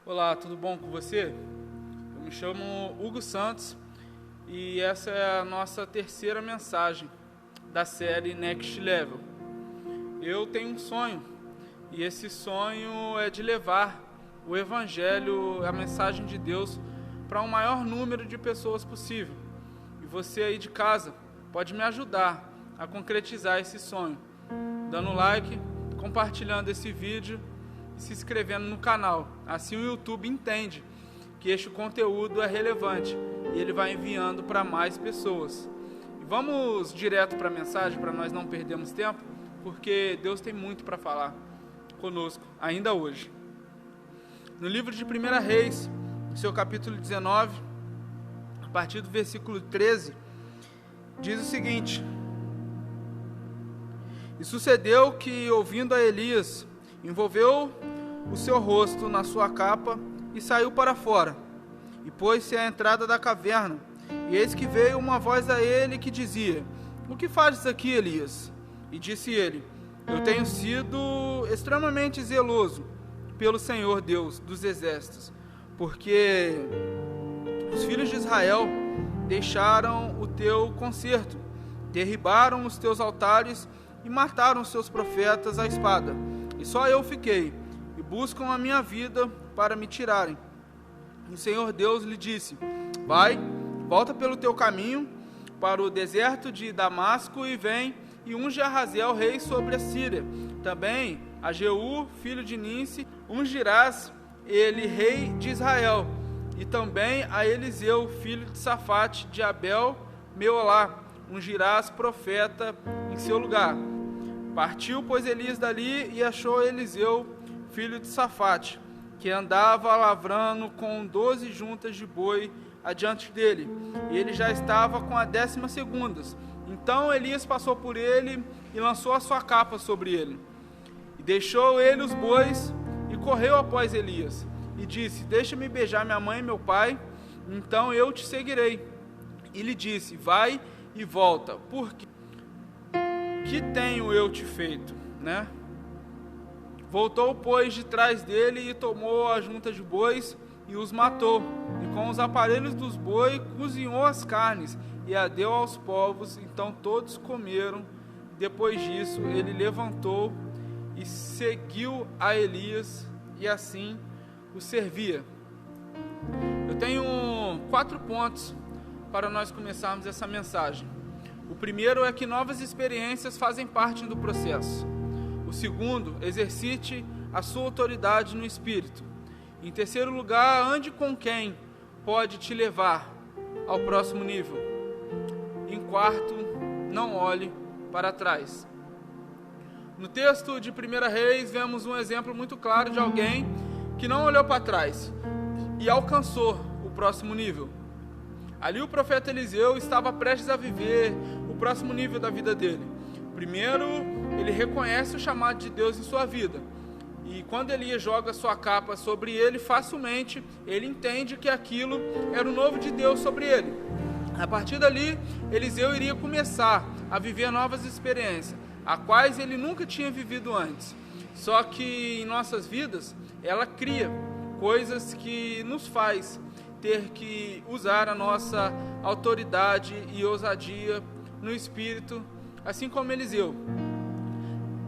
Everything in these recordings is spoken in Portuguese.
Olá, tudo bom com você? Eu me chamo Hugo Santos e essa é a nossa terceira mensagem da série Next Level. Eu tenho um sonho e esse sonho é de levar o Evangelho, a mensagem de Deus, para um maior número de pessoas possível. E você aí de casa pode me ajudar a concretizar esse sonho, dando like, compartilhando esse vídeo e se inscrevendo no canal. Assim o YouTube entende que este conteúdo é relevante e ele vai enviando para mais pessoas. E vamos direto para a mensagem, para nós não perdermos tempo, porque Deus tem muito para falar conosco ainda hoje. No livro de 1 Reis, no seu capítulo 19, a partir do versículo 13, diz o seguinte: E sucedeu que, ouvindo a Elias, envolveu o seu rosto na sua capa e saiu para fora, e pôs-se à entrada da caverna. E eis que veio uma voz a ele que dizia: O que fazes aqui, Elias? E disse ele: Eu tenho sido extremamente zeloso pelo Senhor Deus dos exércitos, porque os filhos de Israel deixaram o teu concerto, derribaram os teus altares e mataram os seus profetas à espada. E só eu fiquei, e buscam a minha vida para me tirarem. E o Senhor Deus lhe disse: Vai, volta pelo teu caminho para o deserto de Damasco e vem e unge a Hazael rei sobre a Síria. Também a Jeú, filho de Ninsi, ungirás ele rei de Israel. E também a Eliseu, filho de Safate, de Abel, Meolá, ungirás profeta em seu lugar. Partiu, pois, Elias dali e achou Eliseu, filho de Safate, que andava lavrando com 12 juntas de boi adiante dele, e ele já estava com a 12ª. Então Elias passou por ele e lançou a sua capa sobre ele. E deixou ele os bois e correu após Elias, e disse: Deixa-me beijar minha mãe e meu pai, então eu te seguirei. E lhe disse: Vai e volta, porque que tenho eu te feito, né? Voltou, pois, de trás dele e tomou a junta de bois e os matou. E com os aparelhos dos bois cozinhou as carnes e a deu aos povos. Então todos comeram. Depois disso ele levantou e seguiu a Elias e assim o servia. Eu tenho 4 pontos para nós começarmos essa mensagem. O primeiro é que novas experiências fazem parte do processo. O segundo, exercite a sua autoridade no Espírito. Em terceiro lugar, ande com quem pode te levar ao próximo nível. Em quarto, não olhe para trás. No texto de 1 Reis, vemos um exemplo muito claro de alguém que não olhou para trás e alcançou o próximo nível. Ali o profeta Eliseu estava prestes a viver o próximo nível da vida dele. Primeiro, ele reconhece o chamado de Deus em sua vida. E quando Elias joga sua capa sobre ele, facilmente ele entende que aquilo era o novo de Deus sobre ele. A partir dali, Eliseu iria começar a viver novas experiências, a quais ele nunca tinha vivido antes. Só que em nossas vidas, ela cria coisas que nos faz ter que usar a nossa autoridade e ousadia no Espírito, assim como Eliseu.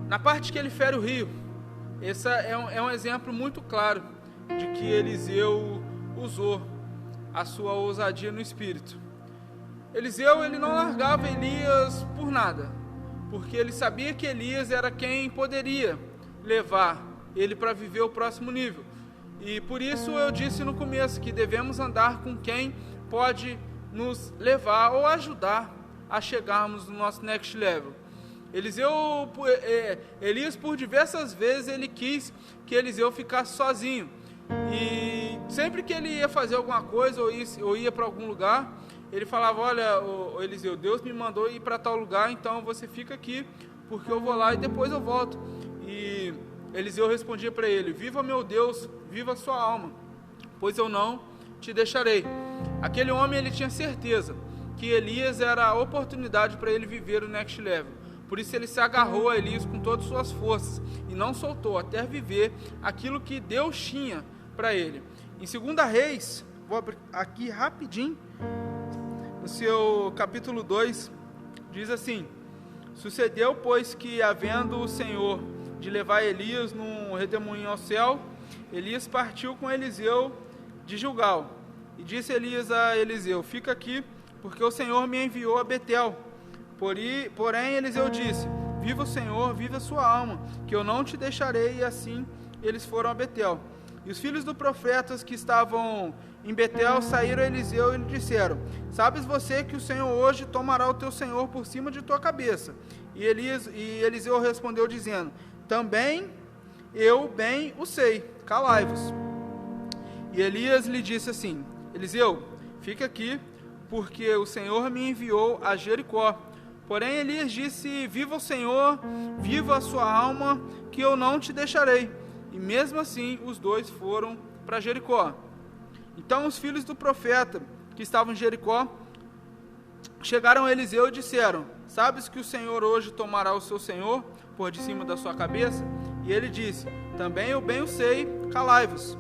Na parte que ele fere o rio, esse é um exemplo muito claro de que Eliseu usou a sua ousadia no Espírito. Eliseu, ele não largava Elias por nada, porque ele sabia que Elias era quem poderia levar ele para viver o próximo nível. E por isso eu disse no começo que devemos andar com quem pode nos levar ou ajudar a chegarmos no nosso next level. Elias por diversas vezes ele quis que Eliseu ficasse sozinho. E sempre que ele ia fazer alguma coisa ou ia para algum lugar, ele falava: Olha, Eliseu, Deus me mandou ir para tal lugar, então você fica aqui, porque eu vou lá e depois eu volto. E Eliseu respondia para ele: Viva meu Deus, viva a sua alma, pois eu não te deixarei. Aquele homem, ele tinha certeza que Elias era a oportunidade para ele viver o next level. Por isso ele se agarrou a Elias com todas as suas forças e não soltou até viver aquilo que Deus tinha para ele. Em 2 Reis, vou abrir aqui rapidinho, no seu capítulo 2, diz assim: sucedeu, pois, que havendo o Senhor de levar Elias num redemoinho ao céu, Elias partiu com Eliseu de Gilgal. E disse Elias a Eliseu: fica aqui, porque o Senhor me enviou a Betel. Porém Eliseu disse: viva o Senhor, viva a sua alma, que eu não te deixarei. E assim eles foram a Betel. E os filhos dos profetas que estavam em Betel saíram a Eliseu e lhe disseram: sabes você que o Senhor hoje tomará o teu senhor por cima de tua cabeça? E Eliseu respondeu dizendo: também eu bem o sei, calai-vos. E Elias lhe disse assim: Eliseu, fica aqui, porque o Senhor me enviou a Jericó. Porém Elias disse: viva o Senhor, viva a sua alma, que eu não te deixarei. E mesmo assim os dois foram para Jericó. Então os filhos do profeta que estavam em Jericó chegaram a Eliseu e disseram: sabes que o Senhor hoje tomará o seu senhor por de cima da sua cabeça? E ele disse: também eu bem o sei, calai-vos.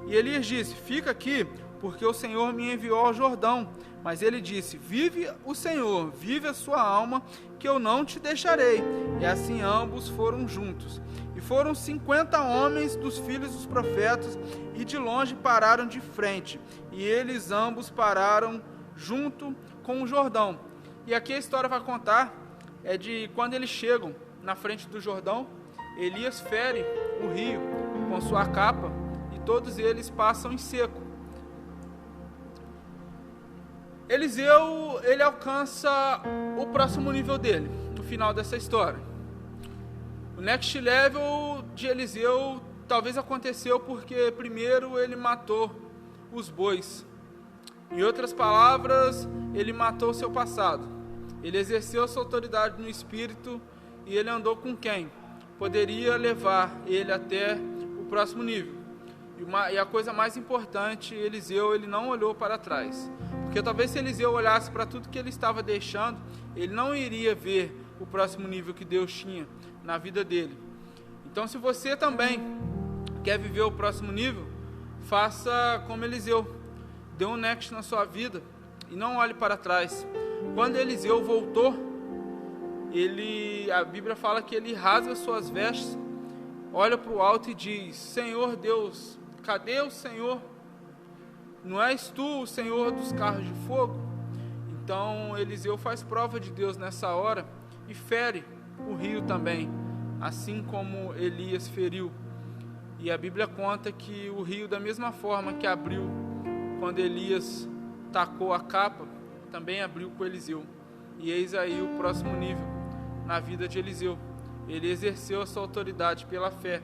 E Elias disse: fica aqui, porque o Senhor me enviou ao Jordão. Mas ele disse: vive o Senhor, vive a sua alma, que eu não te deixarei. E assim ambos foram juntos. E foram 50 homens dos filhos dos profetas, e de longe pararam de frente. E eles ambos pararam junto com o Jordão. E aqui a história vai contar de quando eles chegam na frente do Jordão, Elias fere o rio com sua capa, e todos eles passam em seco. Eliseu, ele alcança o próximo nível dele, no final dessa história. O next level de Eliseu talvez aconteceu porque primeiro ele matou os bois. Em outras palavras, ele matou o seu passado. Ele exerceu sua autoridade no espírito e ele andou com quem poderia levar ele até o próximo nível. E a coisa mais importante, Eliseu, ele não olhou para trás. Porque talvez se Eliseu olhasse para tudo que ele estava deixando, ele não iria ver o próximo nível que Deus tinha na vida dele. Então, se você também quer viver o próximo nível, faça como Eliseu. Dê um next na sua vida e não olhe para trás. Quando Eliseu voltou, a Bíblia fala que ele rasga suas vestes, olha para o alto e diz: Senhor Deus, cadê o Senhor? Não és tu o Senhor dos carros de fogo? Então Eliseu faz prova de Deus nessa hora e fere o rio também, assim como Elias feriu. E a Bíblia conta que o rio, da mesma forma que abriu quando Elias tacou a capa, também abriu com Eliseu. E eis aí o próximo nível na vida de Eliseu. Ele exerceu a sua autoridade pela fé.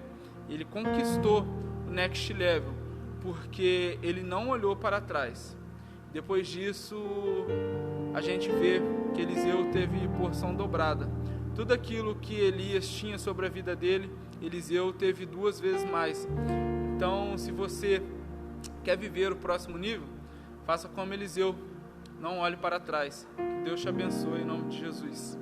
Ele conquistou o next level, porque ele não olhou para trás. Depois disso, a gente vê que Eliseu teve porção dobrada. Tudo aquilo que Elias tinha sobre a vida dele, Eliseu teve 2 vezes mais. Então, se você quer viver o próximo nível, faça como Eliseu. Não olhe para trás. Que Deus te abençoe em nome de Jesus.